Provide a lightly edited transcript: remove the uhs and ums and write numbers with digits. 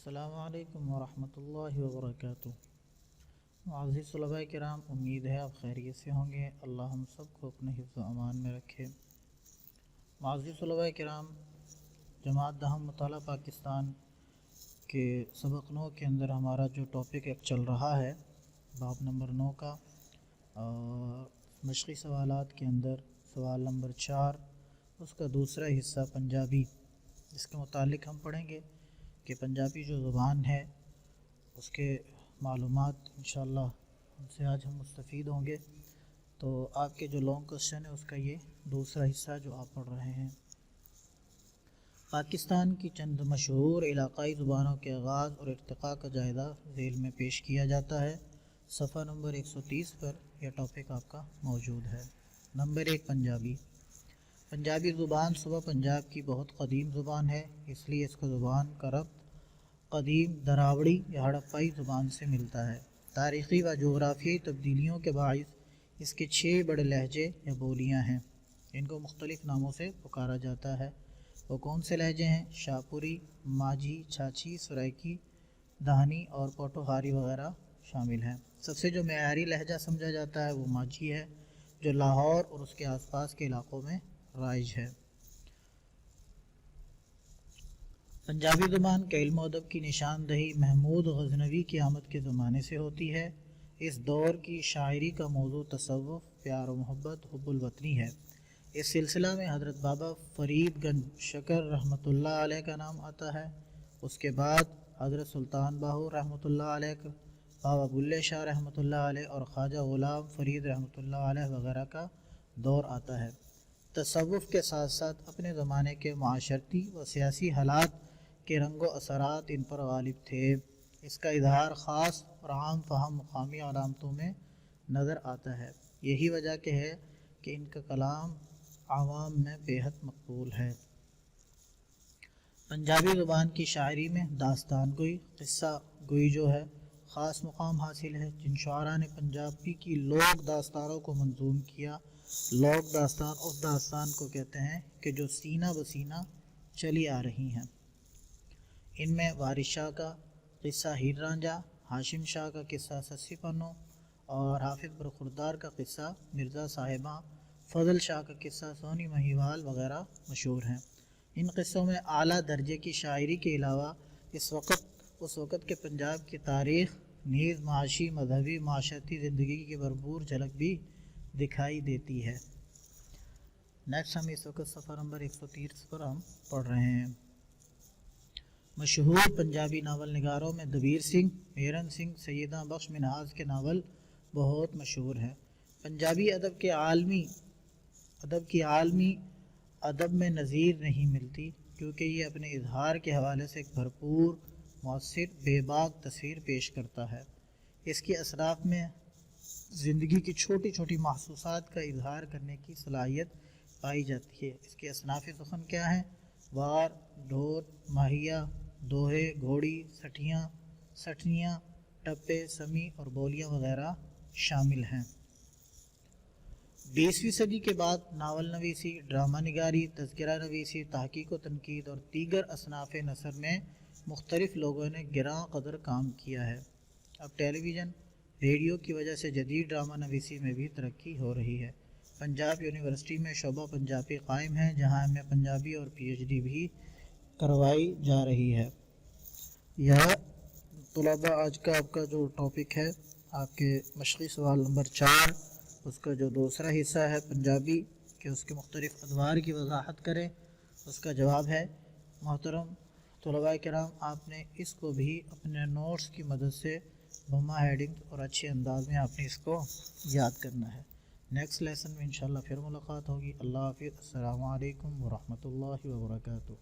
السلام علیکم ورحمۃ اللہ وبرکاتہ۔ معزز طلباء کرام، امید ہے آپ خیریت سے ہوں گے۔ اللہ ہم سب کو اپنے حفظ و امان میں رکھے۔ معزز طلباء کرام، جماعت دہم مطالعہ پاکستان کے سبق 9 کے اندر ہمارا جو ٹاپک ایک چل رہا ہے باب نمبر 9 کا، مشقی سوالات کے اندر سوال نمبر 4، اس کا دوسرا حصہ پنجابی، اس کے متعلق ہم پڑھیں گے کہ پنجابی جو زبان ہے اس کے معلومات انشاءاللہ ان سے آج ہم مستفید ہوں گے۔ تو آپ کے جو لانگ کوسچن ہے اس کا یہ دوسرا حصہ جو آپ پڑھ رہے ہیں۔ پاکستان کی چند مشہور علاقائی زبانوں کے آغاز اور ارتقاء کا جائزہ ذیل میں پیش کیا جاتا ہے۔ صفحہ نمبر 130 پر یہ ٹاپک آپ کا موجود ہے۔ نمبر 1، پنجابی۔ پنجابی زبان صوبہ پنجاب کی بہت قدیم زبان ہے، اس لیے اس کا زبان کا ربط قدیم دراوڑی یا ہڑپائی زبان سے ملتا ہے۔ تاریخی و جغرافیائی تبدیلیوں کے باعث اس کے 6 بڑے لہجے یا بولیاں ہیں، ان کو مختلف ناموں سے پکارا جاتا ہے۔ وہ کون سے لہجے ہیں؟ شاہپوری، ماجھی، چھاچھی، سرائکی، دہنی اور پوٹوہاری وغیرہ شامل ہیں۔ سب سے جو معیاری لہجہ سمجھا جاتا ہے وہ ماجھی ہے، جو لاہور اور اس کے آس پاس کے علاقوں میں رائج ہے۔ پنجابی زبان کے علم و ادب کی نشاندہی محمود غزنوی کی آمد کے زمانے سے ہوتی ہے۔ اس دور کی شاعری کا موضوع تصوف، پیار و محبت، حب الوطنی ہے۔ اس سلسلہ میں حضرت بابا فرید گنج شکر رحمۃ اللہ علیہ کا نام آتا ہے۔ اس کے بعد حضرت سلطان باہو رحمۃ اللہ علیہ، بابا بلے شاہ رحمۃ اللہ علیہ اور خواجہ غلام فرید رحمۃ اللہ علیہ وغیرہ کا دور آتا ہے۔ تصوف کے ساتھ ساتھ اپنے زمانے کے معاشرتی و سیاسی حالات کے رنگ و اثرات ان پر غالب تھے۔ اس کا اظہار خاص اور عام فہم مقامی علامتوں میں نظر آتا ہے۔ یہی وجہ کہ ہے کہ ان کا کلام عوام میں بے حد مقبول ہے۔ پنجابی زبان کی شاعری میں داستان گوئی، قصہ گوئی جو ہے خاص مقام حاصل ہے۔ جن شعراء نے پنجابی کی لوک داستانوں کو منظوم کیا، لوک داستان اس داستان کو کہتے ہیں کہ جو سینہ بسینہ چلی آ رہی ہیں۔ ان میں وارث شاہ کا قصہ ہیر رانجھا، ہاشم شاہ کا قصہ سسی پنو اور حافظ برخوردار کا قصہ مرزا صاحباں، فضل شاہ کا قصہ سونی مہیوال وغیرہ مشہور ہیں۔ ان قصوں میں اعلیٰ درجے کی شاعری کے علاوہ اس وقت کے پنجاب کی تاریخ نیز معاشی، مذہبی، معاشرتی زندگی کی بھرپور جھلک بھی دکھائی دیتی ہے۔ نیکسٹ ہم اس وقت صفحہ نمبر 130 پر ہم پڑھ رہے ہیں۔ مشہور پنجابی ناول نگاروں میں دبیر سنگھ، میرن سنگھ، سیدہ بخش منہاز کے ناول بہت مشہور ہیں۔ پنجابی ادب کی عالمی ادب میں نظیر نہیں ملتی، کیونکہ یہ اپنے اظہار کے حوالے سے ایک بھرپور، مؤثر، بے باک تصویر پیش کرتا ہے۔ اس کی اصناف میں زندگی کی چھوٹی چھوٹی محسوسات کا اظہار کرنے کی صلاحیت پائی جاتی ہے۔ اس کے اصناف سخن کیا ہیں؟ وار، ڈھول، ماہیہ، دوہے، گھوڑی، سٹھنیاں، ٹپے، سمی اور بولیاں وغیرہ شامل ہیں۔ 20ویں صدی کے بعد ناول نویسی، ڈرامہ نگاری، تذکرہ نویسی، تحقیق و تنقید اور دیگر اصناف نثر میں مختلف لوگوں نے گراں قدر کام کیا ہے۔ اب ٹیلی ویژن، ریڈیو کی وجہ سے جدید ڈرامہ نویسی میں بھی ترقی ہو رہی ہے۔ پنجاب یونیورسٹی میں شعبہ پنجابی قائم ہے، جہاں ایم اے پنجابی اور پی ایچ ڈی بھی کروائی جا رہی ہے۔ یہ طلباء آج کا آپ کا جو ٹاپک ہے، آپ کے مشقی سوال نمبر 4، اس کا جو دوسرا حصہ ہے پنجابی کہ اس کے مختلف ادوار کی وضاحت کریں، اس کا جواب ہے۔ محترم طلباء کرام، آپ نے اس کو بھی اپنے نوٹس کی مدد سے بما ہیڈنگ اور اچھے انداز میں آپ نے اس کو یاد کرنا ہے۔ نیکسٹ لیسن میں انشاءاللہ پھر ملاقات ہوگی۔ اللہ حافظ۔ السلام علیکم ورحمۃ اللہ وبرکاتہ۔